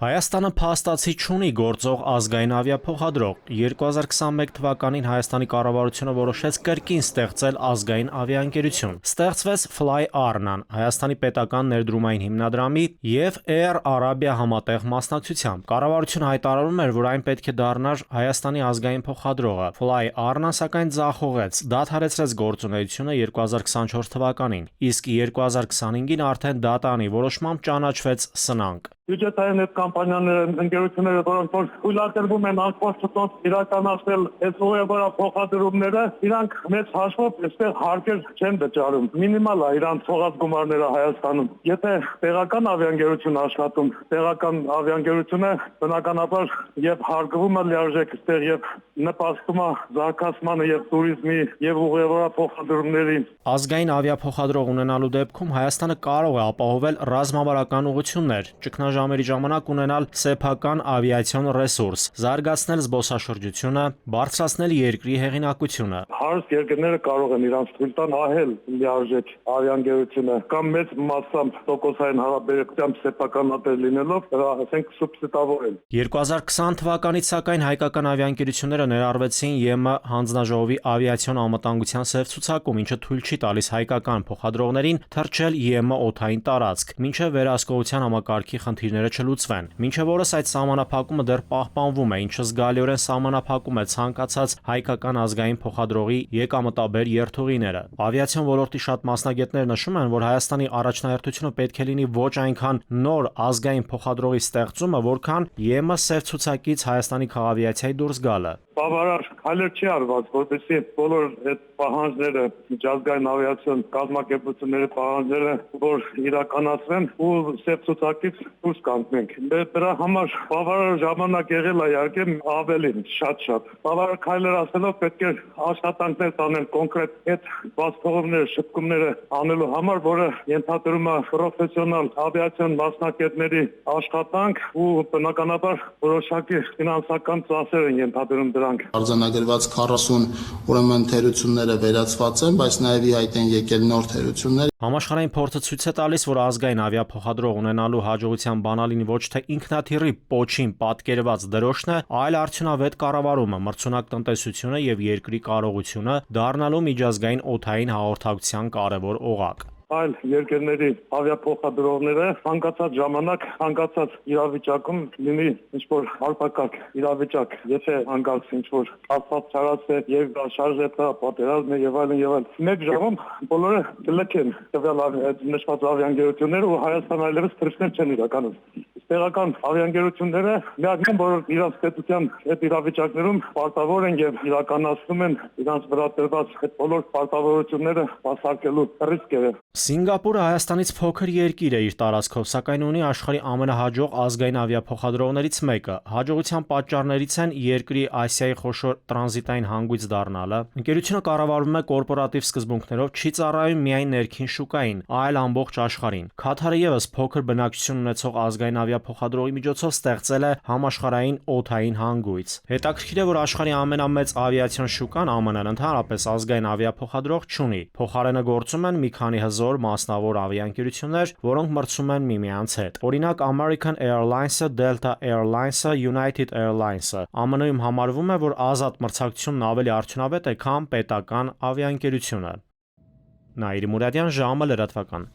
Հայաստանը փաստացի չունի գործող ազգային ավիափոխադրող։ 2021 թվականին Հայաստանի կառավարությունը որոշեց կրկին ստեղծել ազգային ավիաընկերություն։ Ստեղծվեց Fly Arna-ն, Հայաստանի պետական ներդրումային հիմնադրամի և Air Arabia համատեղ մասնակցությամբ։ Կառավարությունը հայտարարում էր, որ այն պետք է դառնար Հայաստանի ազգային փոխադրողը։ Fly Arna-ն սակայն ձախողեց, դադարեցրեց գործունեությունը 2024 թվականին, իսկ 2025-ին արդեն դատանի որոշմամբ ճանաչվեց սնանկ։ Բյուջետային այդ կամպանիաները, ընկերությունները, որոնք որ թույլատրվում են անկասկած իրականացնել այս ուղևորը փոխադրումները, իրանք մեծ հաշվով այստեղ հարկեր չեն վճարում։ Մինիմալ է իրանք թողած գումարները Հայաստանում։ Եթե տեղական ավիաընկերություն աշխատում, տեղական ավիաընկերությունը բնականաբար եւ հարգվում է լիարժեք այստեղ եւ նպաստում է զարգացմանը եւ туриզմի եւ ուղևորը փոխադրումների։ Ազգային ավիափոխադրող ունենալու դեպքում Հայաստանը կարող է ապահովել ռազմավարական ուղղություններ, ճգնաժամերի ժամանակ ունենալ սեփական ավիացիոն ռեսուրս, զարգացնել զբոսաշրջությունը, բարձրացնել երկրի հեղինակությունը։ Հարուստ երկրները կարող են իրանց թույլ տան ահել լիարժեք ավիաընկերությունը կամ մեծ մասամբ տոկոսային հարաբերությամբ սեփականատեր լինելով, ասենք սուբսիդավորել։ 2020 թվականից սակայն հայկական ավիաընկերությունները ներառվեցին ԵՄ հանձնաժողովի ավիացիոն անվտանգության սև ցուցակում, ինչը թույլ չի տալիս հայկական փոխադրողներին թռչել ԵՄ օդային տարածք, մինչև վերահսկողության համակարգի խնդիրները չլուծվեն։ Մինչև օրս այդ սահմանափակումը դեռ պահպանվում է, ինչը զգալիորեն սահմանափակում է ցանկացած հայկական ազգային փոխադրողի եկամտաբեր երթուղիները։ Ավիացիոն ոլորտի շատ մասնագետներ նշում են, որ Հայաստանի առաջնահերթությունը պետք է լինի ոչ այնքան նոր ազգային փոխադրողի ստեղծումը, որքան ԵՄ սև ցուցակից Հայաստանի քաղավիացիայի դուրս գալը։ Բավարար քայլեր չի արված, որպեսզի բոլոր այդ պահանջները, միջազգային ավիացիոն կազմակերպությունների պահանջները, որ իրականացվեն ու սև ցուցակից դուրս կանգնենք։ Դրա համար բավարար ժամանակ եղել է իհարկե ավելին, շատ։ Բավարար քայլեր ասելով պետք է աշխատանքներ տանել կոնկրետ այդ բացթողումները, շփումները անելու համար, որը ենթադրում է պրոֆեսիոնալ ավիացիոն մասնագետների աշխատանք ու բնականաբար որոշակի ֆինանսական ծախսեր են ենթադրում դրանք։ Արձանագրված 40 ուրեմն թերությունները վերացված են, բայց նաև ի հայտ են եկել նոր թերություններ։ Համաշխարհային փորձը ցույց է տալիս, որ ազգային ավիափոխադրող ունենալու հաջողության բանալին ոչ թե ինքնաթիռի պոչին պատկերված դրոշն է, այլ արդյունավետ կառավարումը, մրցունակ տնտեսությունը եւ երկրի կարողությունը դառնալու միջազգային օդային հաղորդակցության կարևոր օղակ։ Այլ երկրների ավիափոխադրողները ցանկացած ժամանակ, ցանկացած իրավիճակում լինի ինչ-որ հարթակակ իրավիճակ, եթե հանգած ինչ-որ աստված չարած է, երկրաշարժ է, պատերազմ է եւ այլն, մեկ ժամում բոլորը կլքեն տվյալ նշված ավիաընկերությունները ու Հայաստան այլևս թռիչքներ չեն իրականացնում։ Տեղական ավիաընկերությունները միակն են, որ իրենց պետության այդ իրավիճակներում պարտավոր են եւ իրականացնում են իրենց վրա տրված այդ բոլոր պարտավորությունները մասնակցելու ռիսկերը։ Սինգապուրը Հայաստանից փոքր երկիր է իր տարածքով, սակայն ունի աշխարհի ամենահաջող ազգային ավիափոխադրողներից մեկը։ Հաջողության պատճառներից են երկրի Ասիայի խոշոր տրանզիտային հանգույց դառնալը։ Ընկերությունը կառավարվում է կորպորատիվ սկզբունքներով, չի ծառայում միայն ներքին շուկային, այլ ամբողջ աշխարհին։ Քաթարը եւս փոքր բնակչություն ունեցող ազգային ավիափոխադրողի միջոցով ստեղծել է համաշխարհային օդային հանգույց։ Հետաքրքիր է, որ աշխարհի ամենամեծ ավիացիոն շուկան ԱՄՆ-ն ընդհանրապես ազգային ավիափոխադրող չունի։ Փոխարենը գործում են մի քանի հզոր մասնավոր ավիաընկերություններ, որոնք մրցում են միմյանց հետ։ Օրինակ American Airlines-ը, Delta Airlines-ը, United Airlines-ը։ ԱՄՆ-ում համարվում է, որ ազատ մրցակցությունն ավելի արդյունավետ է, քան պետական ավիաընկերությունը։ Նաիր Մուրադյան, ժամը լրատվական։